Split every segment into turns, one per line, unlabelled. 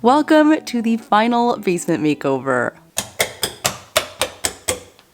Welcome to the final basement makeover.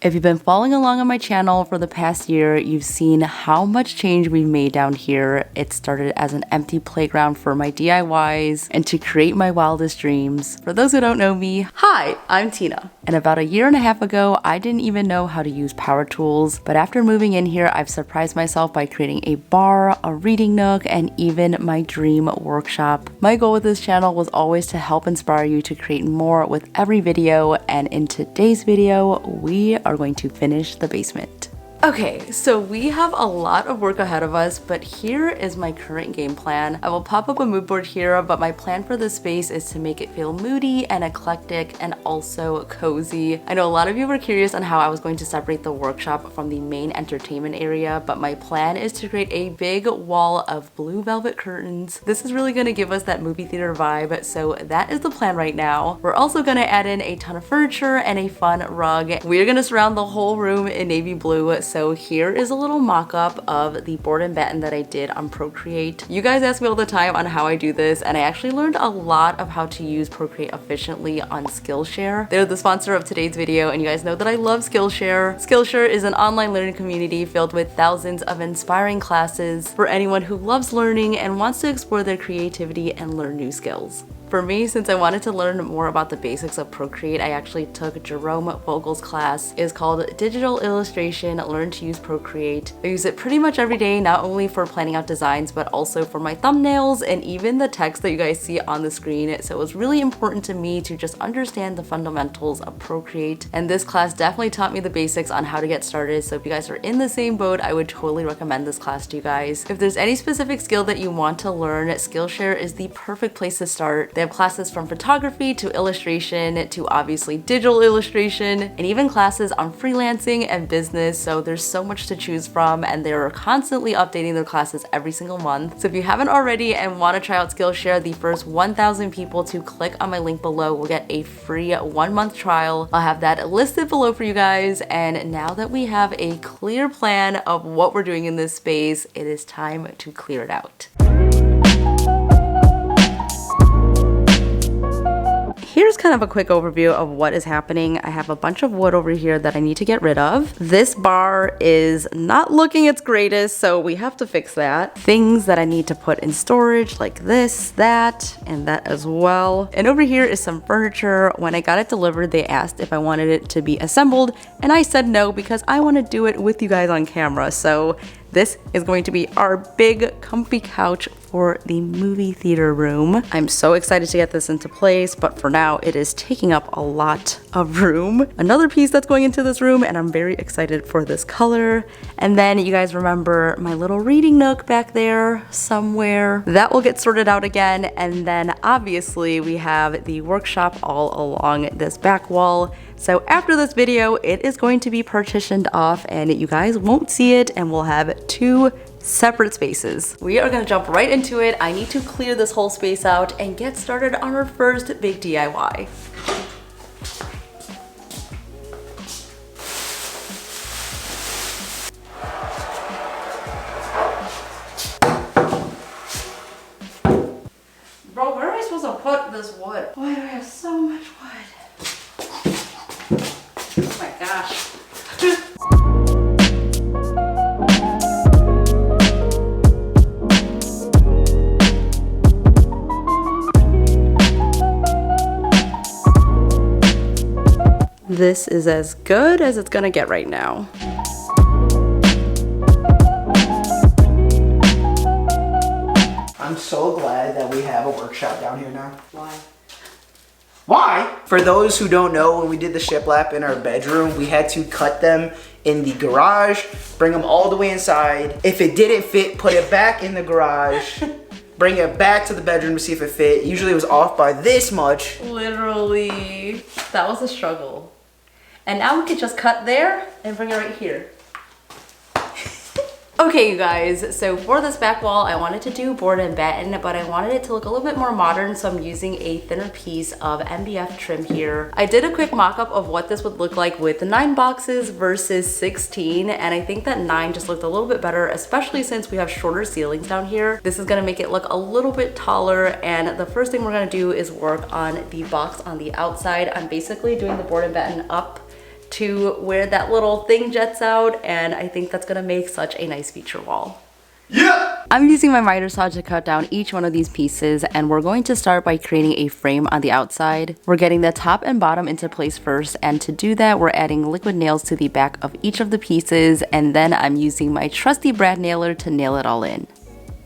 If you've been following along on my channel for the past year, you've seen how much change we've made down here. It started as an empty playground for my DIYs and to create my wildest dreams. For those who don't know me, hi, I'm Tina. And about a year and a half ago, I didn't even know how to use power tools. But after moving in here, I've surprised myself by creating a bar, a reading nook, and even my dream workshop. My goal with this channel was always to help inspire you to create more with every video. And in today's video, we are going to finish the basement. Okay, so we have a lot of work ahead of us, but here is my current game plan. I will pop up a mood board here, but my plan for this space is to make it feel moody and eclectic and also cozy. I know a lot of you were curious on how I was going to separate the workshop from the main entertainment area, but my plan is to create a big wall of blue velvet curtains. This is really going to give us that movie theater vibe, so that is the plan right now. We're also going to add in a ton of furniture and a fun rug. We're going to surround the whole room in navy blue. So here is a little mock-up of the board and batten that I did on Procreate. You guys ask me all the time on how I do this, and I actually learned a lot of how to use Procreate efficiently on Skillshare. They're the sponsor of today's video, and you guys know that I love Skillshare. Skillshare is an online learning community filled with thousands of inspiring classes for anyone who loves learning and wants to explore their creativity and learn new skills. For me, since I wanted to learn more about the basics of Procreate, I actually took Jerome Vogel's class. It's called Digital Illustration, Learn to Use Procreate. I use it pretty much every day, not only for planning out designs, but also for my thumbnails and even the text that you guys see on the screen. So it was really important to me to just understand the fundamentals of Procreate. And this class definitely taught me the basics on how to get started. So if you guys are in the same boat, I would totally recommend this class to you guys. If there's any specific skill that you want to learn, Skillshare is the perfect place to start. They have classes from photography to illustration to obviously digital illustration, and even classes on freelancing and business. So there's so much to choose from, and they're constantly updating their classes every single month. So if you haven't already and want to try out Skillshare, the first 1,000 people to click on my link below will get a free 1-month trial. I'll have that listed below for you guys. And now that we have a clear plan of what we're doing in this space, it is time to clear it out. Here's kind of a quick overview of what is happening. I have a bunch of wood over here that I need to get rid of. This bar is not looking its greatest, so we have to fix that. Things that I need to put in storage, like this, that, and that as well. And over here is some furniture. When I got it delivered, they asked if I wanted it to be assembled, and I said no because I want to do it with you guys on camera. So this is going to be our big comfy couch for the movie theater room. I'm so excited to get this into place, but for now it is taking up a lot of room. Another piece that's going into this room, and I'm very excited for this color. And then you guys remember my little reading nook back there somewhere. That will get sorted out again. And then obviously we have the workshop all along this back wall. So after this video, it is going to be partitioned off and you guys won't see it, and we'll have 2 separate spaces. We are gonna jump right into it. I need to clear this whole space out and get started on our first big DIY. Bro, where am I supposed to put this wood? Why do I have so much wood? Oh my gosh. This is as good as it's gonna get right now.
I'm so glad that we have a workshop down here now.
Why?
Why? For those who don't know, when we did the shiplap in our bedroom, we had to cut them in the garage, bring them all the way inside. If it didn't fit, put it back in the garage, bring it back to the bedroom to see if it fit. Usually it was off by this much.
Literally, that was a struggle. And now we could just cut there and bring it right here. Okay, you guys, so for this back wall, I wanted to do board and batten, but I wanted it to look a little bit more modern, so I'm using a thinner piece of MDF trim here. I did a quick mock-up of what this would look like with 9 boxes versus 16, and I think that 9 just looked a little bit better, especially since we have shorter ceilings down here. This is gonna make it look a little bit taller, and the first thing we're gonna do is work on the box on the outside. I'm basically doing the board and batten up to where that little thing jets out, and I think that's gonna make such a nice feature wall.
Yeah!
I'm using my miter saw to cut down each one of these pieces, and we're going to start by creating a frame on the outside. We're getting the top and bottom into place first, and to do that we're adding liquid nails to the back of each of the pieces, and then I'm using my trusty brad nailer to nail it all in.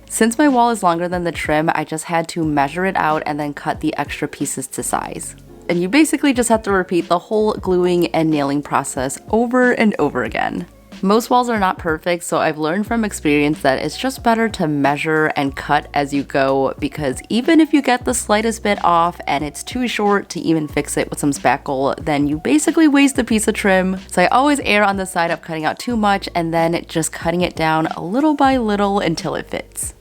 Since my wall is longer than the trim, I just had to measure it out and then cut the extra pieces to size. And you basically just have to repeat the whole gluing and nailing process over and over again. Most walls are not perfect, so I've learned from experience that it's just better to measure and cut as you go, because even if you get the slightest bit off and it's too short to even fix it with some spackle, then you basically waste a piece of trim. So I always err on the side of cutting out too much and then just cutting it down a little by little until it fits.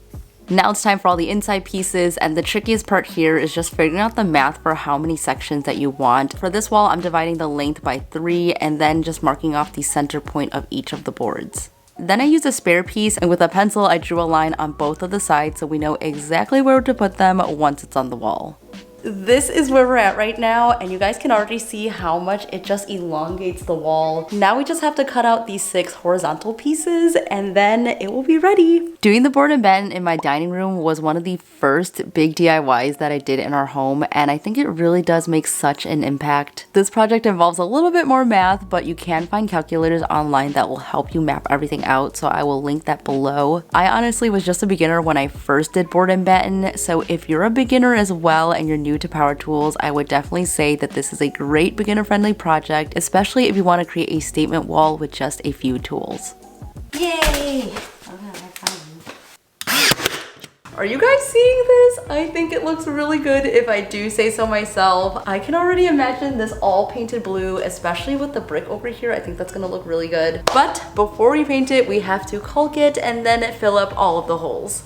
Now it's time for all the inside pieces, and the trickiest part here is just figuring out the math for how many sections that you want. For this wall, I'm dividing the length by 3 and then just marking off the center point of each of the boards. Then I used a spare piece, and with a pencil I drew a line on both of the sides so we know exactly where to put them once it's on the wall. This is where we're at right now, and you guys can already see how much it just elongates the wall. Now we just have to cut out these 6 horizontal pieces and then it will be ready. Doing the board and batten in my dining room was one of the first big DIYs that I did in our home, and I think it really does make such an impact. This project involves a little bit more math, but you can find calculators online that will help you map everything out, so I will link that below. I honestly was just a beginner when I first did board and batten, so if you're a beginner as well and you're new to power tools, I would definitely say that this is a great beginner-friendly project, especially if you want to create a statement wall with just a few tools. Yay! Are you guys seeing this? I think it looks really good if I do say so myself. I can already imagine this all painted blue, especially with the brick over here. I think that's gonna look really good. But before we paint it, we have to caulk it and then fill up all of the holes.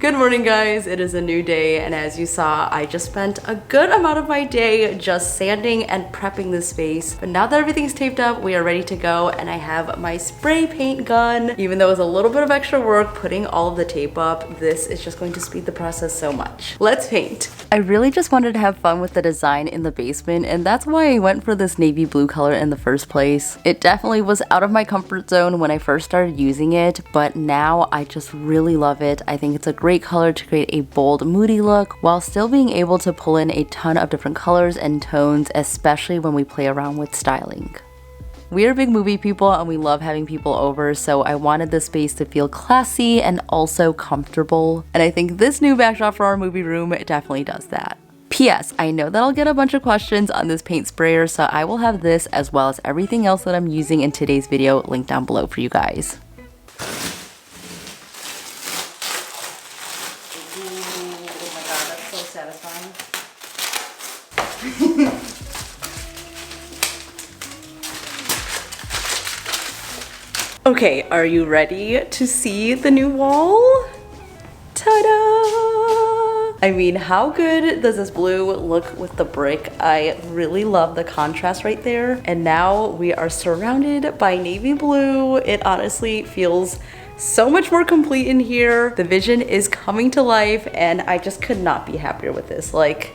Good morning, guys. It is a new day, and as you saw, I just spent a good amount of my day just sanding and prepping this space. But now that everything's taped up, we are ready to go, and I have my spray paint gun. Even though it was a little bit of extra work putting all of the tape up, this is just going to speed the process so much. Let's paint. I really just wanted to have fun with the design in the basement, and that's why I went for this navy blue color in the first place. It definitely was out of my comfort zone when I first started using it, but now I just really love it. I think it's a great color to create a bold, moody look while still being able to pull in a ton of different colors and tones, especially when we play around with styling. We are big movie people and we love having people over, so I wanted the space to feel classy and also comfortable, and I think this new backdrop for our movie room definitely does that. P.S. I know that I'll get a bunch of questions on this paint sprayer, so I will have this as well as everything else that I'm using in today's video linked down below for you guys. Satisfying. Okay, are you ready to see the new wall? Ta-da! I mean, how good does this blue look with the brick? I really love the contrast right there. And now we are surrounded by navy blue. It honestly feels So much more complete in here. The vision is coming to life and I just could not be happier with this. Like,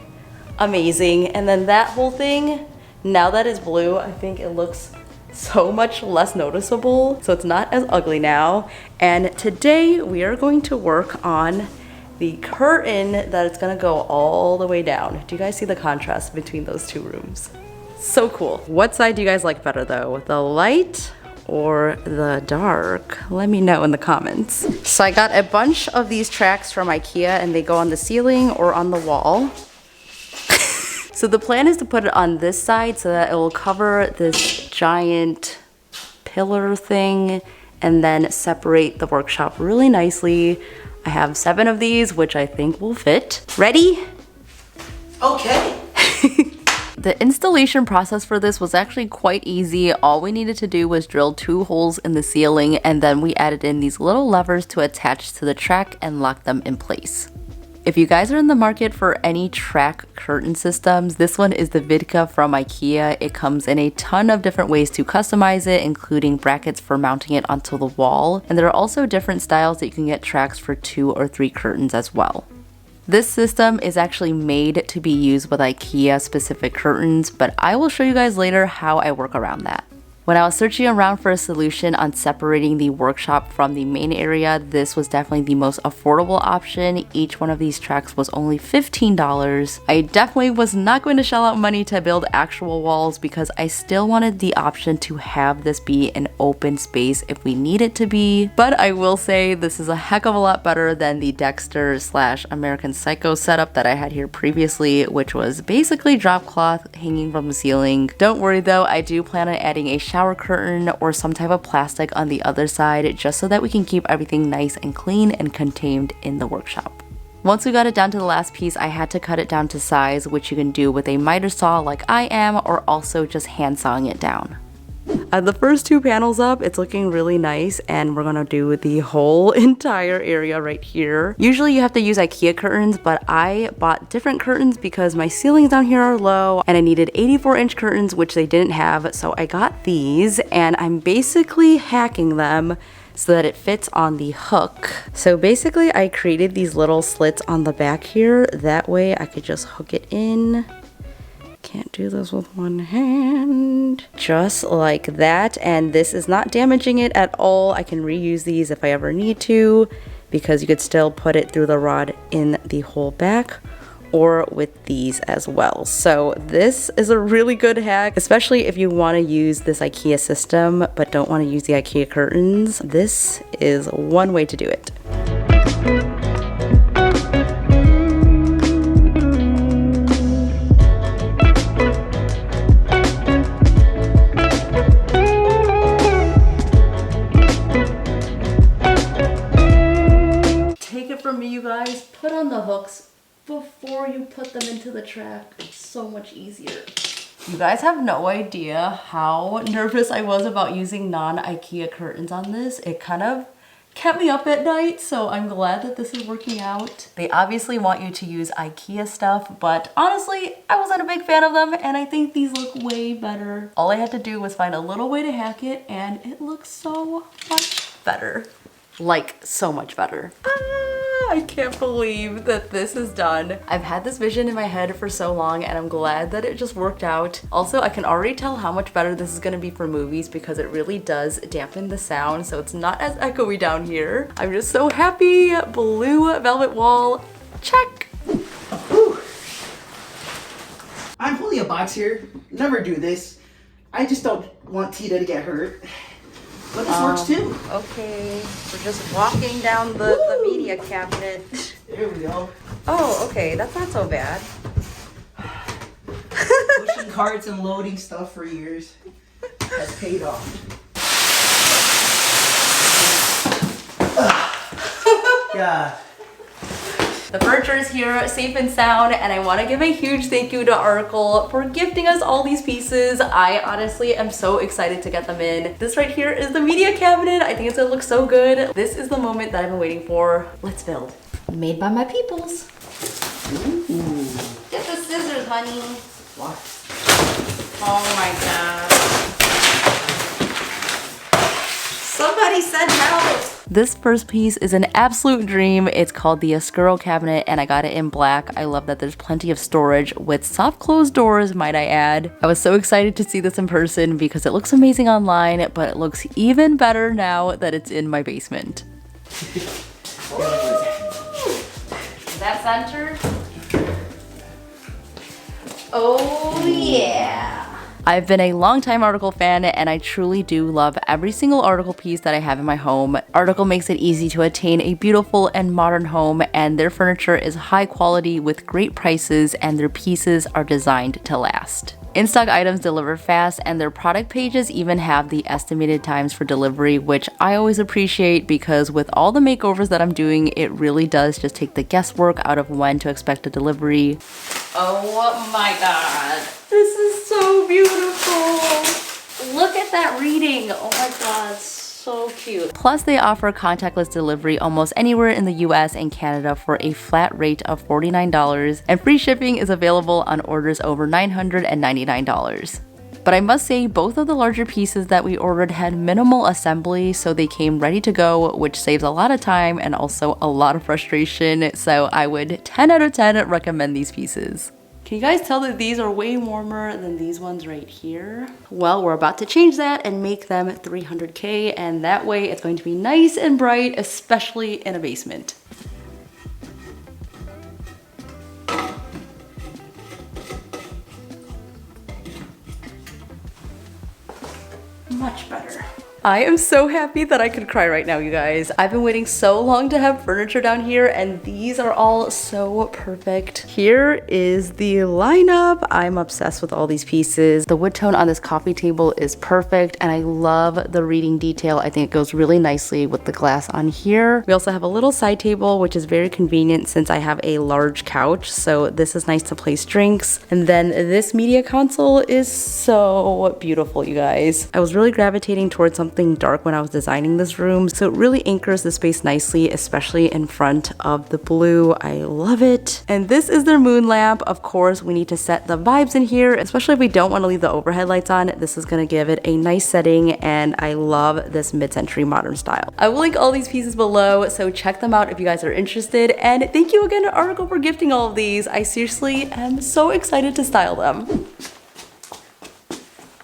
amazing. And then that whole thing, now that it's blue, I think it looks so much less noticeable. So it's not as ugly now. And today we are going to work on the curtain that it's gonna go all the way down. Do you guys see the contrast between those two rooms? So cool. What side do you guys like better though? The light or the dark? Let me know in the comments. So I got a bunch of these tracks from IKEA and they go on the ceiling or on the wall. So the plan is to put it on this side so that it will cover this giant pillar thing and then separate the workshop really nicely. I have 7 of these, which I think will fit. Ready?
Okay.
The installation process for this was actually quite easy. All we needed to do was drill 2 holes in the ceiling and then we added in these little levers to attach to the track and lock them in place. If you guys are in the market for any track curtain systems, this one is the Vidka from IKEA. It comes in a ton of different ways to customize it, including brackets for mounting it onto the wall. And there are also different styles that you can get tracks for 2 or 3 curtains as well. This system is actually made to be used with IKEA specific curtains, but I will show you guys later how I work around that. When I was searching around for a solution on separating the workshop from the main area, this was definitely the most affordable option. Each one of these tracks was only $15. I definitely was not going to shell out money to build actual walls because I still wanted the option to have this be an open space if we need it to be. But I will say this is a heck of a lot better than the Dexter / American Psycho setup that I had here previously, which was basically drop cloth hanging from the ceiling. Don't worry though, I do plan on adding a shower curtain or some type of plastic on the other side just so that we can keep everything nice and clean and contained in the workshop. Once we got it down to the last piece, I had to cut it down to size, which you can do with a miter saw like I am or also just hand sawing it down. The first 2 panels up, it's looking really nice and we're gonna do the whole entire area right here. Usually you have to use IKEA curtains, but I bought different curtains because my ceilings down here are low and I needed 84-inch curtains, which they didn't have, so I got these and I'm basically hacking them so that it fits on the hook. So basically I created these little slits on the back here, that way I could just hook it in. Can't do this with one hand. Just like that, and this is not damaging it at all. I can reuse these if I ever need to because you could still put it through the rod in the whole back or with these as well. So this is a really good hack, especially if you want to use this IKEA system but don't want to use the IKEA curtains. This is one way to do it. You guys, put on the hooks before you put them into the track. It's so much easier. You guys have no idea how nervous I was about using non-IKEA curtains on this. It kind of kept me up at night, so I'm glad that this is working out. They obviously want you to use IKEA stuff, but honestly, I wasn't a big fan of them and I think these look way better. All I had to do was find a little way to hack it and it looks so much better. Like, so much better. I can't believe that this is done. I've had this vision in my head for so long and I'm glad that it just worked out. Also, I can already tell how much better this is gonna be for movies because it really does dampen the sound so it's not as echoey down here. I'm just so happy. Blue velvet wall, check.
Whew. I'm holding a box here. Never do this. I just don't want Tita to get hurt. But this works too.
Okay, we're just walking down the media cabinet.
There we go.
Oh, okay, that's not so bad.
Pushing carts and loading stuff for years has paid off. Yeah.
The furniture is here, safe and sound, and I want to give a huge thank you to Oracle for gifting us all these pieces. I honestly am so excited to get them in. This right here is the media cabinet. I think it's gonna look so good. This is the moment that I've been waiting for. Let's build. Made by my peoples.
Ooh.
Get the scissors, honey.
What?
Oh my god. Somebody send help. This first piece is an absolute dream. It's called the Oscuro cabinet and I got it in black. I love that there's plenty of storage with soft closed doors, might I add. I was so excited to see this in person because it looks amazing online, but it looks even better now that it's in my basement.
Is that centered? Oh yeah.
I've been a longtime Article fan and I truly do love every single Article piece that I have in my home. Article makes it easy to attain a beautiful and modern home, and their furniture is high quality with great prices and their pieces are designed to last. In-stock items deliver fast and their product pages even have the estimated times for delivery, which I always appreciate because with all the makeovers that I'm doing, it really does just take the guesswork out of when to expect a delivery.
Oh my god. This is so beautiful. Look at that reading. Oh my god, so cute.
Plus, they offer contactless delivery almost anywhere in the US and Canada for a flat rate of $49, and free shipping is available on orders over $999. But I must say, both of the larger pieces that we ordered had minimal assembly, so they came ready to go, which saves a lot of time and also a lot of frustration, so I would 10 out of 10 recommend these pieces. Can you guys tell that these are way warmer than these ones right here? Well, we're about to change that and make them 300K, and that way it's going to be nice and bright, especially in a basement. Much better. I am so happy that I could cry right now, you guys. I've been waiting so long to have furniture down here and these are all so perfect. Here is the lineup. I'm obsessed with all these pieces. The wood tone on this coffee table is perfect and I love the reading detail. I think it goes really nicely with the glass on here. We also have a little side table, which is very convenient since I have a large couch. So this is nice to place drinks. And then this media console is so beautiful, you guys. I was really gravitating towards something dark when I was designing this room, so it really anchors the space nicely, especially in front of the blue. I love it. And this is their moon lamp. Of course, we need to set the vibes in here, especially if we don't want to leave the overhead lights on. This is going to give it a nice setting, and I love this mid-century modern style. I will link all these pieces below, so check them out if you guys are interested. And thank you again to Article for gifting all of these. I seriously am so excited to style them.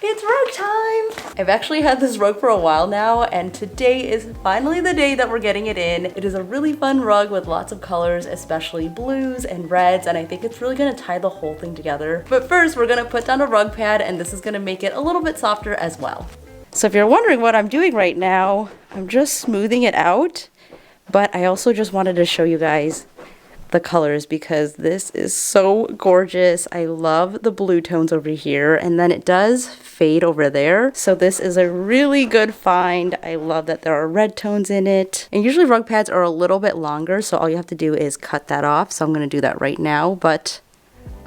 It's rug time! I've actually had this rug for a while now, and today is finally the day that we're getting it in. It is a really fun rug with lots of colors, especially blues and reds, and I think it's really gonna tie the whole thing together. But first, we're gonna put down a rug pad, and this is gonna make it a little bit softer as well. So if you're wondering what I'm doing right now, I'm just smoothing it out, but I also just wanted to show you guys the colors because this is so gorgeous. I love the blue tones over here, and then it does fade over there, so this is a really good find. I love that there are red tones in it, and usually rug pads are a little bit longer, so all you have to do is cut that off, so I'm gonna do that right now. But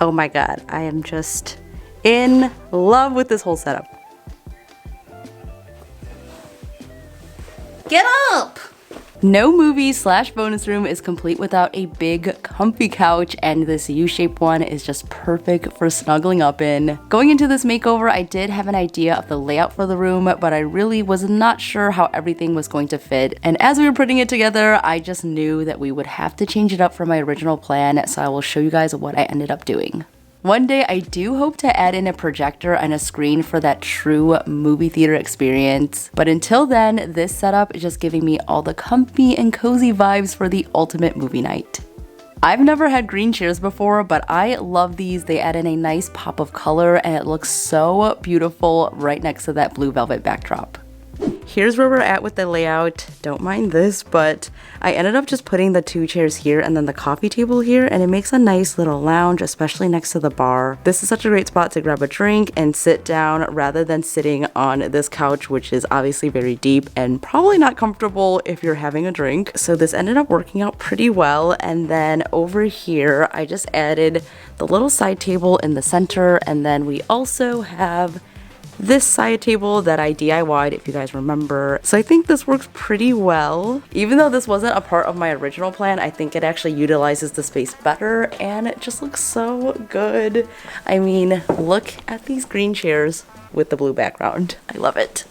oh my god, I am just in love with this whole setup.
Get up!
No movie / bonus room is complete without a big comfy couch, and this U-shaped one is just perfect for snuggling up in. Going into this makeover, I did have an idea of the layout for the room, but I really was not sure how everything was going to fit. And as we were putting it together, I just knew that we would have to change it up from my original plan, so I will show you guys what I ended up doing. One day I do hope to add in a projector and a screen for that true movie theater experience. But until then, this setup is just giving me all the comfy and cozy vibes for the ultimate movie night. I've never had green chairs before, but I love these. They add in a nice pop of color and it looks so beautiful right next to that blue velvet backdrop. Here's where we're at with the layout. Don't mind this, but I ended up just putting the 2 chairs here and then the coffee table here, and it makes a nice little lounge, especially next to the bar. This is such a great spot to grab a drink and sit down rather than sitting on this couch, which is obviously very deep and probably not comfortable if you're having a drink. So this ended up working out pretty well. And then over here, I just added the little side table in the center, and then we also have this side table that I DIY'd, if you guys remember. So I think this works pretty well. Even though this wasn't a part of my original plan, I think it actually utilizes the space better and it just looks so good. I mean, look at these green chairs with the blue background. I love it.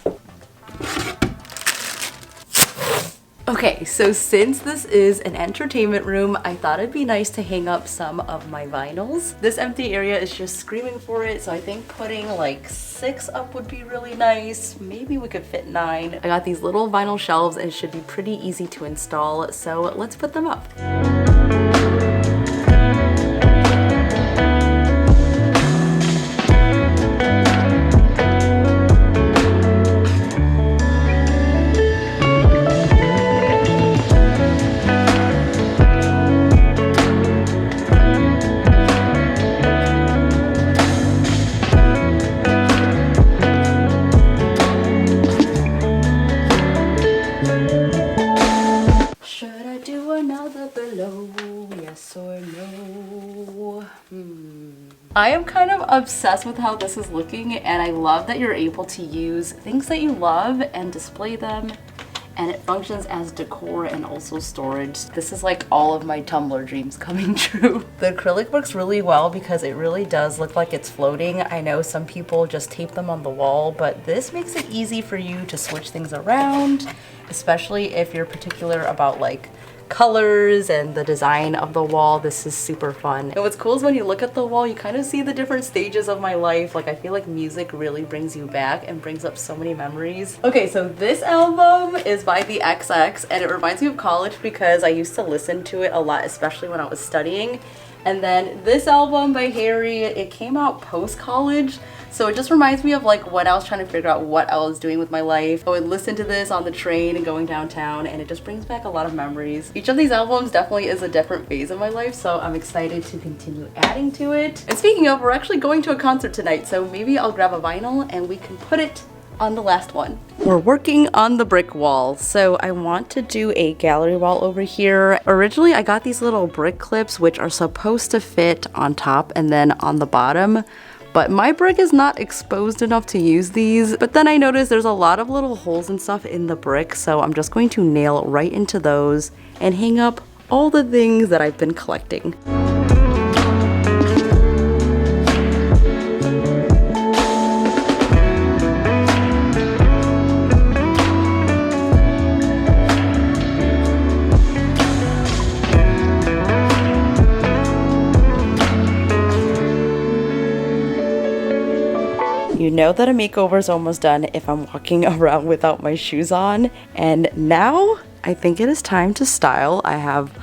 Okay, so since this is an entertainment room, I thought it'd be nice to hang up some of my vinyls. This empty area is just screaming for it, so I think putting like 6 up would be really nice. Maybe we could fit 9. I got these little vinyl shelves and it should be pretty easy to install, so let's put them up. I am kind of obsessed with how this is looking, and I love that you're able to use things that you love and display them, and it functions as decor and also storage. This is like all of my Tumblr dreams coming true. The acrylic works really well because it really does look like it's floating. I know some people just tape them on the wall, but this makes it easy for you to switch things around, especially if you're particular about like colors and the design of the wall. This is super fun. And what's cool is when you look at the wall, you kind of see the different stages of my life. Like I feel like music really brings you back and brings up so many memories. Okay, so this album is by the XX and it reminds me of college because I used to listen to it a lot, especially when I was studying. And then this album by Harry, it came out post-college. So it just reminds me of like when I was trying to figure out what I was doing with my life. I would listen to this on the train and going downtown, and it just brings back a lot of memories. Each of these albums definitely is a different phase of my life, so I'm excited to continue adding to it. And speaking of, we're actually going to a concert tonight, so maybe I'll grab a vinyl and we can put it on the last one. We're working on the brick wall, so I want to do a gallery wall over here. Originally, I got these little brick clips which are supposed to fit on top and then on the bottom, but my brick is not exposed enough to use these. But then I noticed there's a lot of little holes and stuff in the brick, so I'm just going to nail right into those and hang up all the things that I've been collecting. You know that a makeover is almost done if I'm walking around without my shoes on. And now I think it is time to style. I have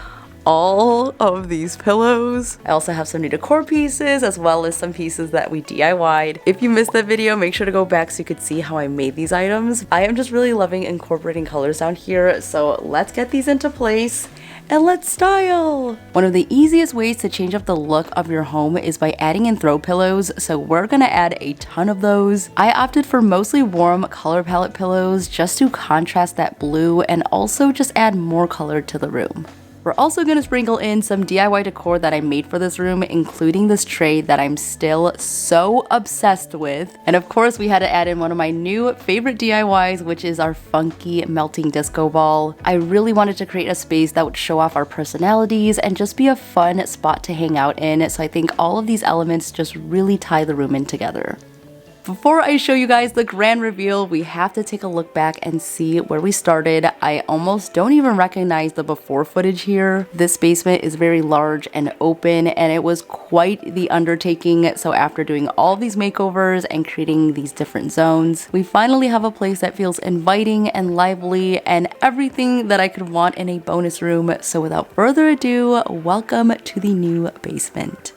all of these pillows. I also have some new decor pieces as well as some pieces that we DIY'd. If you missed that video, make sure to go back so you could see how I made these items. I am just really loving incorporating colors down here. So let's get these into place and let's style! One of the easiest ways to change up the look of your home is by adding in throw pillows, so we're gonna add a ton of those. I opted for mostly warm color palette pillows just to contrast that blue and also just add more color to the room. We're also going to sprinkle in some DIY decor that I made for this room, including this tray that I'm still so obsessed with. And of course, we had to add in one of my new favorite DIYs, which is our funky melting disco ball. I really wanted to create a space that would show off our personalities and just be a fun spot to hang out in. So I think all of these elements just really tie the room in together. Before I show you guys the grand reveal, we have to take a look back and see where we started. I almost don't even recognize the before footage here. This basement is very large and open, and it was quite the undertaking. So after doing all these makeovers and creating these different zones, we finally have a place that feels inviting and lively and everything that I could want in a bonus room. So without further ado, welcome to the new basement.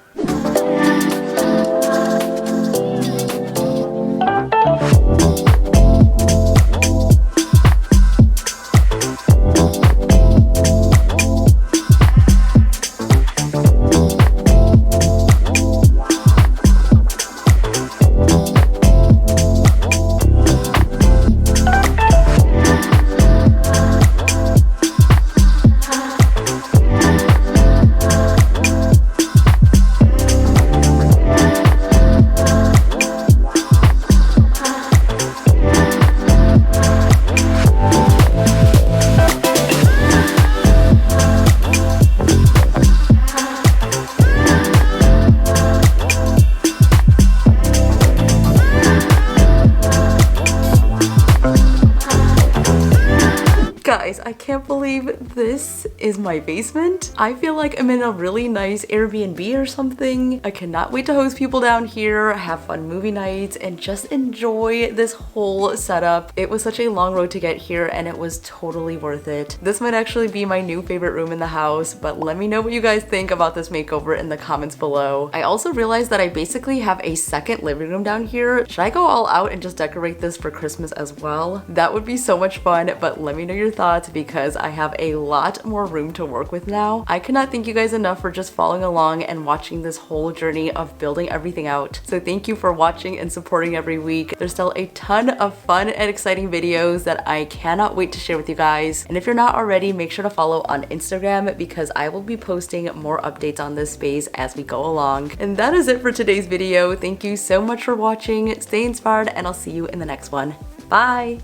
guys, I can't believe this is my basement. I feel like I'm in a really nice Airbnb or something. I cannot wait to host people down here, have fun movie nights, and just enjoy this whole setup. It was such a long road to get here and it was totally worth it. This might actually be my new favorite room in the house, but let me know what you guys think about this makeover in the comments below. I also realized that I basically have a second living room down here. Should I go all out and just decorate this for Christmas as well? That would be so much fun, but let me know your thoughts because I have a lot more room to work with now. I cannot thank you guys enough for just following along and watching this whole journey of building everything out. So thank you for watching and supporting every week. There's still a ton of fun and exciting videos that I cannot wait to share with you guys. And if you're not already, make sure to follow on Instagram because I will be posting more updates on this space as we go along. And that is it for today's video. Thank you so much for watching. Stay inspired and I'll see you in the next one. Bye!